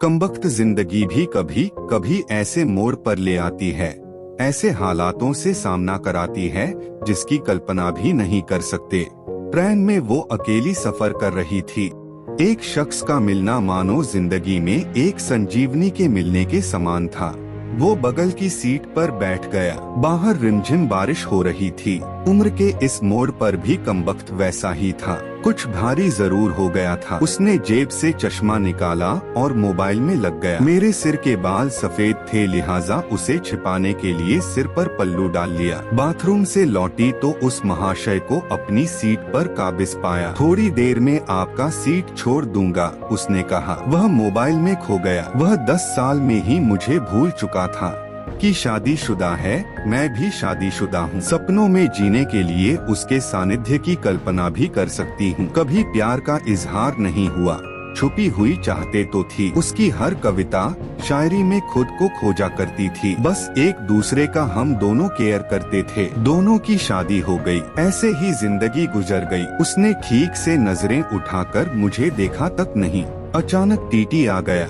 कमबख्त जिंदगी भी कभी कभी ऐसे मोड़ पर ले आती है, ऐसे हालातों से सामना कराती है जिसकी कल्पना भी नहीं कर सकते। ट्रेन में वो अकेली सफर कर रही थी। एक शख्स का मिलना मानो जिंदगी में एक संजीवनी के मिलने के समान था। वो बगल की सीट पर बैठ गया। बाहर रिमझिम बारिश हो रही थी। उम्र के इस मोड़ पर भी कमबख्त वैसा ही था। कुछ भारी जरूर हो गया था। उसने जेब से चश्मा निकाला और मोबाइल में लग गया। मेरे सिर के बाल सफेद थे, लिहाजा उसे छिपाने के लिए सिर पर पल्लू डाल लिया। बाथरूम से लौटी तो उस महाशय को अपनी सीट पर काबिज पाया। थोड़ी देर में आपका सीट छोड़ दूंगा, उसने कहा। वह मोबाइल में खो गया। वह 10 साल में ही मुझे भूल चुका था कि शादीशुदा है, मैं भी शादीशुदा हूँ। सपनों में जीने के लिए उसके सानिध्य की कल्पना भी कर सकती हूँ। कभी प्यार का इजहार नहीं हुआ, छुपी हुई चाहते तो थी। उसकी हर कविता शायरी में खुद को खोजा करती थी। बस एक दूसरे का हम दोनों केयर करते थे। दोनों की शादी हो गई, ऐसे ही जिंदगी गुजर गई। उसने ठीक से नजरें उठाकर मुझे देखा तक नहीं। अचानक टीटी आ गया।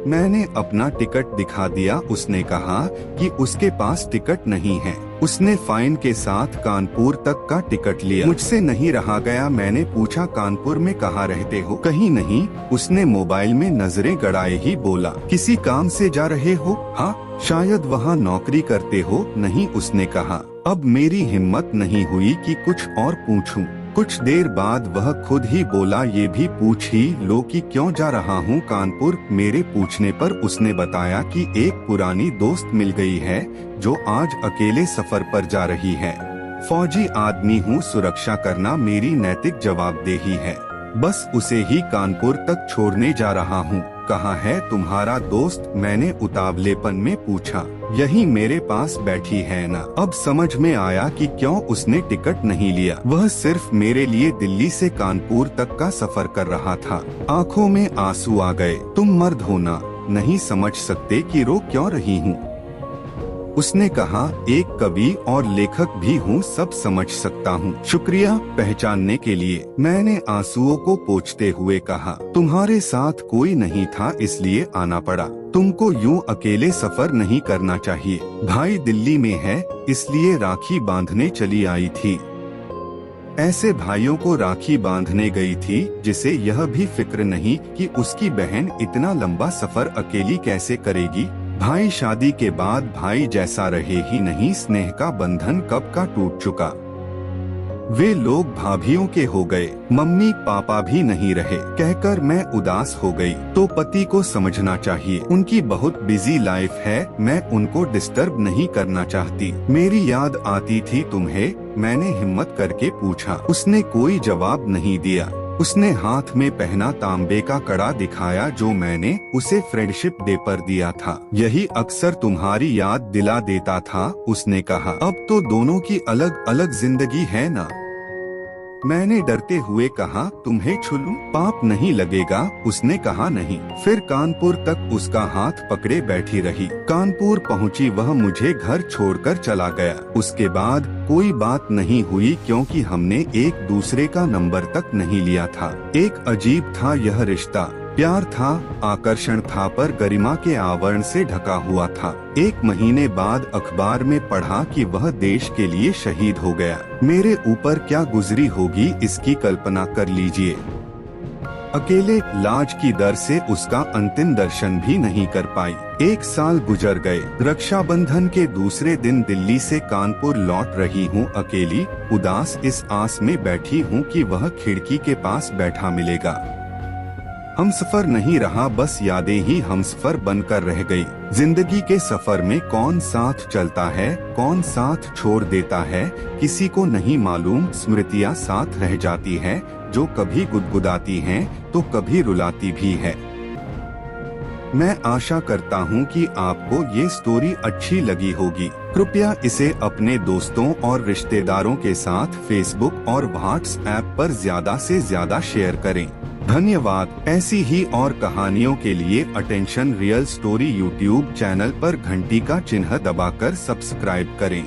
मैंने अपना टिकट दिखा दिया। उसने कहा कि उसके पास टिकट नहीं है। उसने फाइन के साथ कानपुर तक का टिकट लिया। मुझसे नहीं रहा गया। मैंने पूछा, कानपुर में कहाँ रहते हो? कहीं नहीं, उसने मोबाइल में नजरें गड़ाए ही बोला। किसी काम से जा रहे हो? हाँ, शायद वहाँ नौकरी करते हो। नहीं, उसने कहा। अब मेरी हिम्मत नहीं हुई कि कुछ और पूछूं। कुछ देर बाद वह खुद ही बोला, ये भी पूछ ही लो कि क्यों जा रहा हूँ कानपुर। मेरे पूछने पर उसने बताया कि एक पुरानी दोस्त मिल गई है जो आज अकेले सफर पर जा रही है। फौजी आदमी हूँ, सुरक्षा करना मेरी नैतिक जवाबदेही है। बस उसे ही कानपुर तक छोड़ने जा रहा हूँ। कहाँ है तुम्हारा दोस्त? मैंने उतावलेपन में पूछा। यही मेरे पास बैठी है ना। अब समझ में आया कि क्यों उसने टिकट नहीं लिया। वह सिर्फ मेरे लिए दिल्ली से कानपुर तक का सफर कर रहा था। आंखों में आंसू आ गए। तुम मर्द हो ना, नहीं समझ सकते कि रो क्यों रही हूँ? उसने कहा, एक कवि और लेखक भी हूँ, सब समझ सकता हूँ। शुक्रिया पहचानने के लिए। मैंने आंसुओं को पोंछते हुए कहा, तुम्हारे साथ कोई नहीं था इसलिए आना पड़ा। तुमको यूं अकेले सफर नहीं करना चाहिए। भाई दिल्ली में है इसलिए राखी बांधने चली आई थी। ऐसे भाइयों को राखी बांधने गई थी जिसे यह भी फिक्र नहीं कि उसकी बहन इतना लंबा सफर अकेली कैसे करेगी। भाई शादी के बाद भाई जैसा रहे ही नहीं। स्नेह का बंधन कब का टूट चुका। वे लोग भाभियों के हो गए, मम्मी पापा भी नहीं रहे कहकर मैं उदास हो गई। तो पति को समझना चाहिए, उनकी बहुत बिजी लाइफ है। मैं उनको डिस्टर्ब नहीं करना चाहती। मेरी याद आती थी तुम्हें? मैंने हिम्मत करके पूछा। उसने कोई जवाब नहीं दिया। उसने हाथ में पहना तांबे का कड़ा दिखाया जो मैंने उसे फ्रेंडशिप डे पर दिया था। यही अक्सर तुम्हारी याद दिला देता था, उसने कहा। अब तो दोनों की अलग अलग जिंदगी है ना। मैंने डरते हुए कहा, तुम्हें छू लूं? पाप नहीं लगेगा, उसने कहा। नहीं। फिर कानपुर तक उसका हाथ पकड़े बैठी रही। कानपुर पहुंची वह मुझे घर छोड़कर चला गया। उसके बाद कोई बात नहीं हुई क्योंकि हमने एक दूसरे का नंबर तक नहीं लिया था। एक अजीब था यह रिश्ता। प्यार था, आकर्षण था, पर गरिमा के आवरण से ढका हुआ था। 1 महीने बाद अखबार में पढ़ा कि वह देश के लिए शहीद हो गया। मेरे ऊपर क्या गुजरी होगी इसकी कल्पना कर लीजिए। अकेले लाज की दर से उसका अंतिम दर्शन भी नहीं कर पाई। 1 साल गुजर गए। रक्षाबंधन के दूसरे दिन दिल्ली से कानपुर लौट रही हूँ अकेली, उदास, इस आस में बैठी हूँ कि वह खिड़की के पास बैठा मिलेगा। हमसफर नहीं रहा, बस यादें ही हमसफर बनकर रह गई। जिंदगी के सफर में कौन साथ चलता है, कौन साथ छोड़ देता है, किसी को नहीं मालूम। स्मृतियाँ साथ रह जाती हैं, जो कभी गुदगुदाती हैं तो कभी रुलाती भी है। मैं आशा करता हूँ कि आपको ये स्टोरी अच्छी लगी होगी। कृपया इसे अपने दोस्तों और रिश्तेदारों के साथ फेसबुक और व्हाट्सएप पर ज्यादा से ज्यादा शेयर करें। धन्यवाद। ऐसी ही और कहानियों के लिए attention real story YouTube channel पर घंटी का चिन्ह दबाकर सब्सक्राइब करें।